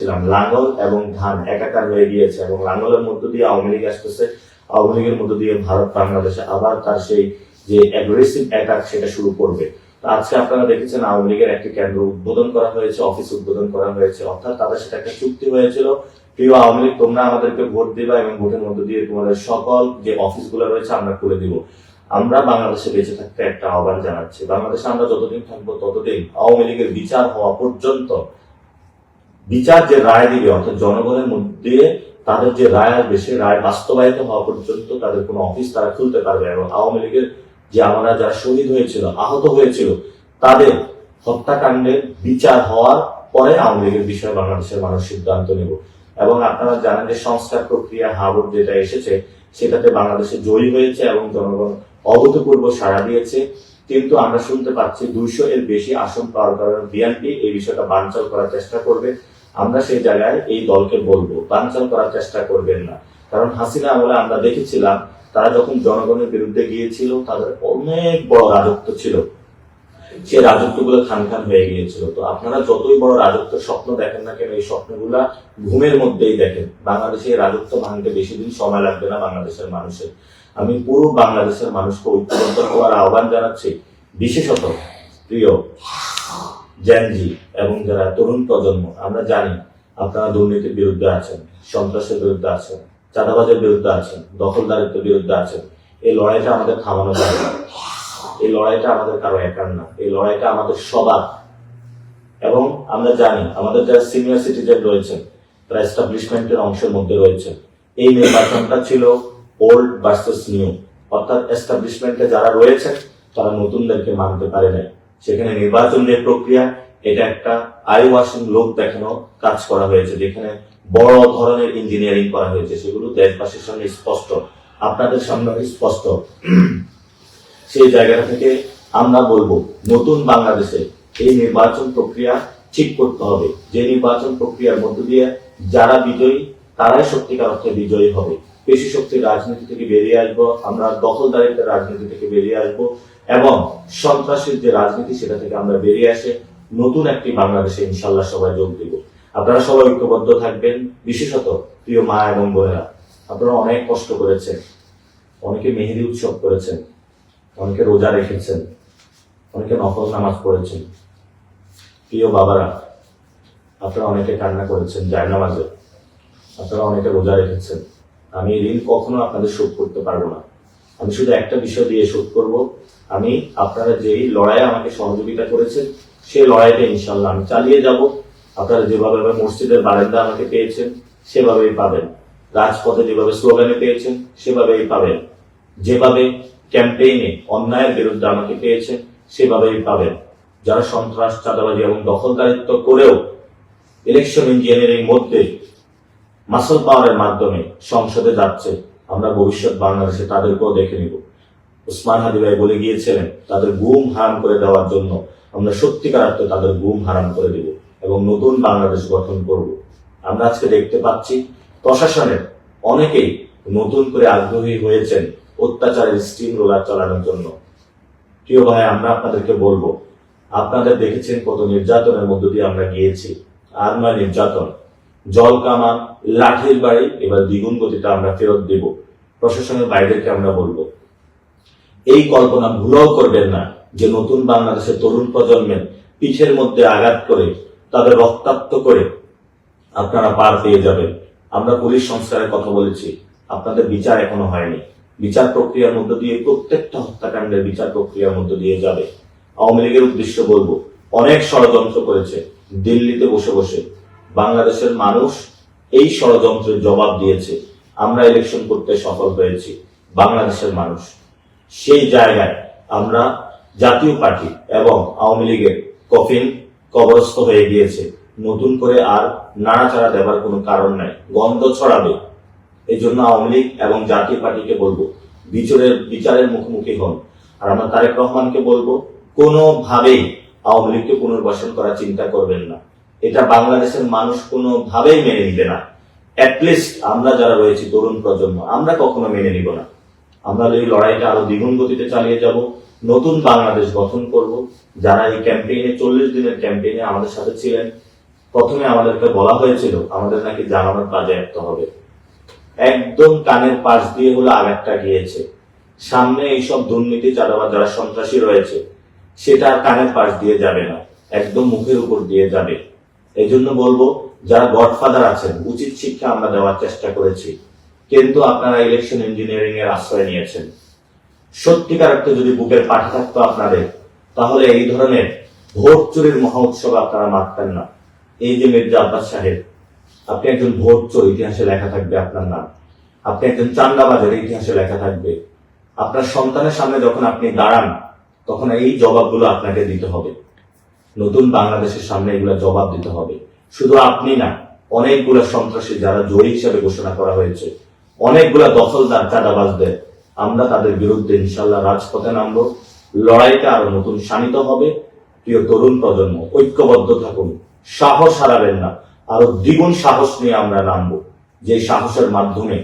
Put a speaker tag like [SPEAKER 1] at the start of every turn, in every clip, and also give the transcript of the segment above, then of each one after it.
[SPEAKER 1] দেখেছিলাম লাঙ্গল এবং ধান একাকার হয়ে গিয়েছে এবং লাঙ্গলের মধ্য দিয়ে আওয়ামী লীগ আসতেছে, আওয়ামী লীগের মধ্য দিয়ে ভারত বাংলাদেশে আবার তার সেই যে অ্যাগ্রেসিভ অ্যাটাক সেটা শুরু করবে। তো আজকে আপনারা দেখেছেন আওয়ামী লীগের একটি কেন্দ্র উদ্বোধন করা হয়েছে, অফিস উদ্বোধন করা হয়েছে, অর্থাৎ তাদের সাথে একটা চুক্তি হয়েছিল, প্রিয় আওয়ামী লীগ তোমরা আমাদেরকে ভোট দিবা এবং ভোটের মধ্য দিয়ে তোমাদের সকল যে অফিসগুলো রয়েছে আমরা খুলে দিব। আমরা বাংলাদেশে বেঁচে থাকতে একটা আহ্বান জানাচ্ছি, বাংলাদেশে আমরা যতদিন থাকবো ততদিন আওয়ামী লীগের বিচার হওয়া পর্যন্ত, বিচার যে রায় দিবে অর্থাৎ জনগণের মধ্যে তাদের যে রায় আসবে সেই রায় বাস্তবায়িত হওয়া পর্যন্ত তাদের কোনো অফিস তারা খুলতে পারবে। এবং আওয়ামী লীগের যে আমরা যারা শহীদ হয়েছিল, আহত হয়েছিল, তাদের হত্যাকাণ্ডের বিচার হওয়ার পরে আওয়ামী লীগের বিষয়ে বাংলাদেশের মানুষ সিদ্ধান্ত নেব। এবং আপনারা জানেন যে সংস্কার প্রক্রিয়া হাবুর যেটা এসেছে সেটাতে বাংলাদেশে জয়ী হয়েছে এবং জনগণ অভূতপূর্ব সাড়া দিয়েছে। কিন্তু আমরা শুনতে পাচ্ছি 200 এর বেশি আসন পাওয়ার কারণে বিএনপি এই বিষয়টা বানচাল করার চেষ্টা করবে। আমরা সেই জায়গায় এই দলকে বলবো বানচাল করার চেষ্টা করবেন না, কারণ হাসিনা আমলে আমরা দেখেছিলাম তারা যখন জনগণের বিরুদ্ধে গিয়েছিল তাদের অনেক বড় রাজত্ব ছিল, সেই রাজত্বগুলো খান খান হয়ে গিয়েছিল। তো আপনারা যতই বড় রাজত্বের স্বপ্ন দেখেন না কেন এই স্বপ্নগুলা ঘুমের মধ্যেই দেখেন। বাংলাদেশে এই রাজত্ব ভাঙতে বেশি দিন সময় লাগবে না বাংলাদেশের মানুষের। আমি পুরো বাংলাদেশের মানুষকে ঐক্যবদ্ধ হওয়ার আহ্বান জানাচ্ছি, বিশেষত প্রিয় জেনজি এবং যারা তরুণ প্রজন্ম। আমরা জানি আপনারা দুর্নীতির বিরুদ্ধে আছেন, সন্ত্রাসের বিরুদ্ধে আছেন, চাঁদাবাজের বিরুদ্ধে আছেন, দখলদারিত্বের বিরুদ্ধে আছেন। এই লড়াইটা আমাদের থামানো যাবে না, এই লড়াইটা আমাদের কারো একার না, এই লড়াইটা আমাদের সবার। এবং আমরা জানি আমাদের যারা সিনিয়র সিটিজেন রয়েছেন তারা এস্টাবলিশমেন্টের অংশের মধ্যে রয়েছে। এই নির্বাচনটা ছিল ওল্ড ভার্সেস নিউ, অর্থাৎ এস্টাবলিশমেন্টে যারা রয়েছেন তারা নতুনদেরকে মানতে পারে না। সেখানে নির্বাচন যে প্রক্রিয়া এটা একটা আই ওয়াশিং লোক দেখানো কাজ করা হয়েছে, যেখানে বড় ধরনের ইঞ্জিনিয়ারিং করা হয়েছে, সেগুলো দেশবাসীর সামনে স্পষ্ট, আপনাদের সামনে স্পষ্ট। সেই জায়গাটা থেকে আমরা বলবো নতুন বাংলাদেশে এই নির্বাচন প্রক্রিয়া ঠিক করতে হবে, যে নির্বাচন প্রক্রিয়ার মধ্য দিয়ে যারা বিজয়ী তারাই সত্যিকার অর্থে বিজয়ী হবে। পেশি শক্তির রাজনীতি থেকে বেরিয়ে আসবো, আমরা দখলদারিত্বের রাজনীতি থেকে বেরিয়ে আসবো এবং সন্ত্রাসের যে রাজনীতি সেটা থেকে আমরা বেরিয়ে আসে নতুন একটি বাংলাদেশে ইনশাল্লাহ সবাই যোগ দিব। আপনারা সবাই ঐক্যবদ্ধ থাকবেন, বিশেষত প্রিয় মা এবং বোনেরা, আপনারা অনেক কষ্ট করেছেন, অনেকে মেহেদি উৎসব করেছেন, অনেকে রোজা রেখেছেন, অনেকে নফল নামাজ পড়েছেন। প্রিয় বাবারা, আপনারা অনেকে কান্না করেছেন জায়নামাজে, আপনারা অনেকে রোজা রেখেছেন। আমি এই ঋণ কখনো আপনাদের শোধ করতে পারবো না, আমি শুধু একটা বিষয় দিয়ে শোধ করব। আমি আপনারা যেই লড়াইয়ে আমাকে সহযোগিতা করেছেন সেই লড়াইটা ইনশাল্লাহ আমি চালিয়ে যাব। আপনারা যেভাবে মসজিদের বারান্দা আমাকে পেয়েছেন সেভাবেই পাবেন, রাজপথে যেভাবে স্লোগানে পেয়েছেন সেভাবেই পাবেন, যেভাবে ক্যাম্পেইনে অন্যায়ের বিরুদ্ধে আমাকে পেয়েছেন সেভাবেই পাবেন। যারা সন্ত্রাস, চাঁদাবাজি এবং দখলদারিত্ব করেও ইলেকশন ইঞ্জিনিয়ারিং মধ্যে মাসল পাওয়ারের মাধ্যমে সংসদে যাচ্ছে, আমরা ভবিষ্যৎ বাংলাদেশে তাদেরকেও দেখে নিব। উসমান হাদি ভাই বলে গিয়েছিলেন তাদের গুম হারাম করে দেওয়ার জন্য আমরা সত্যিকার অর্থে তাদের গুম হারাম করে দিব এবং নতুন বাংলাদেশ গঠন করব। আমরা আজকে দেখতে পাচ্ছি প্রশাসনের অনেকেই নতুন করে আগ্রহী হয়েছেন অত্যাচারের স্টিম রোলার চালানোর জন্য। প্রিয় ভাই, আমরা আপনাদেরকে বলবো, আপনাদের দেখেছেন কত নির্যাতনের মধ্য দিয়ে আমরা গিয়েছি, আর নয় নির্যাতন, জল কামান, লাঠির বাড়ি, এবার দ্বিগুণ গতিতে আমরা ফেরত দেব। প্রশাসনের বাইরেকে আমরা বলবো এই কল্পনা ভুলেও করবেন না যে নতুন বাংলাদেশের তরুণ প্রজন্মের পিঠের মধ্যে আঘাত করে তাদের রক্তাক্ত করে আপনারা পার পেয়ে যাবেন। আমরা পুলিশ সংস্কারের কথা বলেছি, আপনাদের বিচার এখনো হয়নি, বিচার প্রক্রিয়ার মধ্য দিয়ে প্রত্যেকটা হত্যাকাণ্ডের বিচার প্রক্রিয়ার মধ্য দিয়ে যাবে। আওয়ামী লীগের উদ্দেশ্য বলবো, অনেক ষড়যন্ত্র করেছে দিল্লিতে বসে বসে, বাংলাদেশের মানুষ এই ষড়যন্ত্রের জবাব দিয়েছে, আমরা ইলেকশন করতে সফল হয়েছি। বাংলাদেশের মানুষ সেই জায়গায় আমরা জাতীয় পার্টি এবং আওয়ামী লীগের কফিন কবরস্থ হয়ে গিয়েছে, নতুন করে আর নাড়াচাড়া দেবার কোনো কারণ নাই, গন্ধ ছড়াবে। এই জন্য আওয়ামী লীগ এবং জাতীয় পার্টিকে বলবো বিচারের মুখোমুখি হন। আর আমরা তারেক রহমানকে বলবো কোনোভাবেই আওয়ামী লীগকে পুনর্বাসন করার চিন্তা করবেন না, এটা বাংলাদেশের মানুষ কোনোভাবেই মেনে নিবে না। অ্যাটলিস্ট আমরা যারা রয়েছি তরুণ প্রজন্ম, আমরা কখনো মেনে নিব না। আমরা এই লড়াইটা আরো দ্বিগুণ গতিতে চালিয়ে যাব, নতুন বাংলাদেশ গঠন করব। যারা এই ক্যাম্পেইনে 40 দিনের ক্যাম্পেইনে আমাদের সাথে ছিলেন, প্রথমে আমাদেরকে বলা হয়েছিল আমাদের নাকি জামানত বাজেয়াপ্ত হবে, একদম কানের পাশ দিয়ে হলো আরেকটা গিয়েছে। সামনে এইসব দুর্নীতি চাঁদাবাজ যারা সন্ত্রাসী রয়েছে সেটা আর কানের পাশ দিয়ে যাবে না, একদম মুখের উপর দিয়ে যাবে। এই জন্য বলবো যারা গডফাদার আছেন উচিত শিক্ষা আমরা দেওয়ার চেষ্টা করেছি, কিন্তু আপনারা ইলেকশন ইঞ্জিনিয়ারিং এর আশ্রয় নিয়েছেন। সত্যিকার অর্থে যদি বুকের পাঠা থাকতো আপনাদের, তাহলে এই ধরনের ভোট চুরির মহা উৎসব আপনারা মারতেন না। এই যে মির্জা আব্বাস সাহেব, আপনি একজন ভোট চোর, ইতিহাসে লেখা থাকবে আপনার নাম। আপনি একজন চান্দাবাজের, ইতিহাসে লেখা থাকবে। আপনার সন্তানের সামনে যখন আপনি দাঁড়ান তখন এই জবাবগুলো আপনাকে দিতে হবে। নতুন বাংলাদেশের সামনে এগুলো জবাব দিতে হবে। শুধু আপনি না, অনেকগুলো সন্ত্রাসী যারা জয়ী হিসেবে ঘোষণা করা হয়েছে, অনেকগুলো দখলদার চাঁদাবাজদের, আমরা তাদের বিরুদ্ধে ইনশাল্লাহ রাজপথে নামবো। লড়াইটা আরো নতুন শানিত হবে। প্রিয় তরুণ প্রজন্ম, ঐক্যবদ্ধ থাকুন, সাহস হারাবেন না। আরো দ্বিগুণ সাহস নিয়ে আমরা নামবো, যে সাহসের মাধ্যমে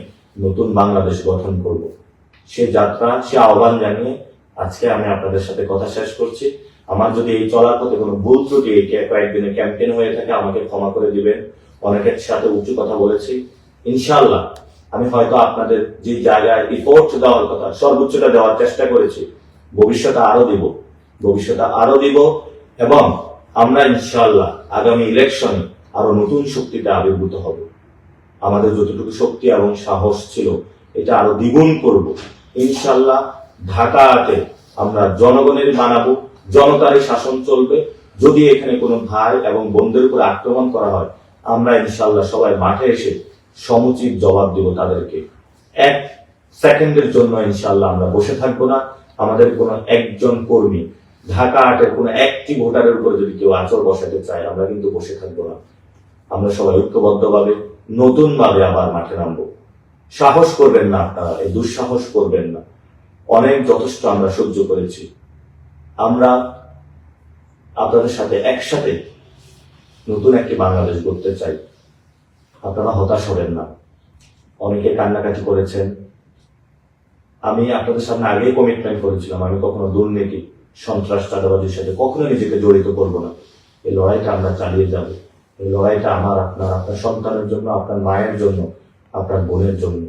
[SPEAKER 1] নতুন বাংলাদেশ গঠন করব। সে যাত্রা, সে আহ্বান জানিয়ে আজকে আমি আপনাদের সাথে কথা শেষ করছি। আমার যদি এই চলার পথে কোনো ভুল ত্রুটি এই কয়েকদিনের ক্যাম্পেইন হয়ে থাকে আমাকে ক্ষমা করে দিবেন। অনেকের সাথে উঁচু কথা বলেছি, ইনশাআল্লাহ আমি হয়তো আপনাদের যে জায়গায় রিপোর্ট দেওয়ার কথা সর্বোচ্চটা দেওয়ার চেষ্টা করেছি, ভবিষ্যতে আরো দিব এবং আমরা ইনশাআল্লাহ আগামী ইলেকশনে আরো নতুন শক্তিতে আবির্ভূত হব। আমাদের যতটুকু শক্তি এবং সাহস ছিল এটা আরো দ্বিগুণ করব ইনশাআল্লাহ। ঢাকাতে আমরা জনগণের বানাবো, জনতারই শাসন চলবে। যদি এখানে কোনো ভাই এবং বোনদের উপর আক্রমণ করা হয়, আমরা ইনশাআল্লাহ সবাই মাঠে এসে সমুচিত জবাব দিব তাদেরকে। এক সেকেন্ডের জন্য ইনশাআল্লাহ আমরা বসে থাকবো না। আমাদের কোনো একজন কর্মী, ঢাকা আটের কোনো একটি ভোটারের উপর যদি কেউ আঁচড় বসাতে চায়, আমরা কিন্তু বসে থাকবো না। আমরা সবাই ঐক্যবদ্ধভাবে নতুন ভাবে আবার মাঠে নামবো। সাহস করবেন না আপনারা, এই দুঃসাহস করবেন না। অনেক যথেষ্ট আমরা সহ্য করেছি। আমরা আপনাদের সাথে একসাথে নতুন একটি বাংলাদেশ গড়তে চাই। আপনারা হতাশ হবেন না। অনেকে কান্নাকাটি করেছেন। আমি আপনাদের সামনে আগেই কমিটমেন্ট করেছিলাম আমি কখনো দুর্নীতি, সন্ত্রাস, চাঁদাবাজির সাথে কখনো নিজেকে জড়িত করব না। এই লড়াইটা আমরা চালিয়ে যাব। এই লড়াইটা আমার, আপনার সন্তানের জন্য, আপনার মায়ের জন্য, আপনার বোনের জন্য।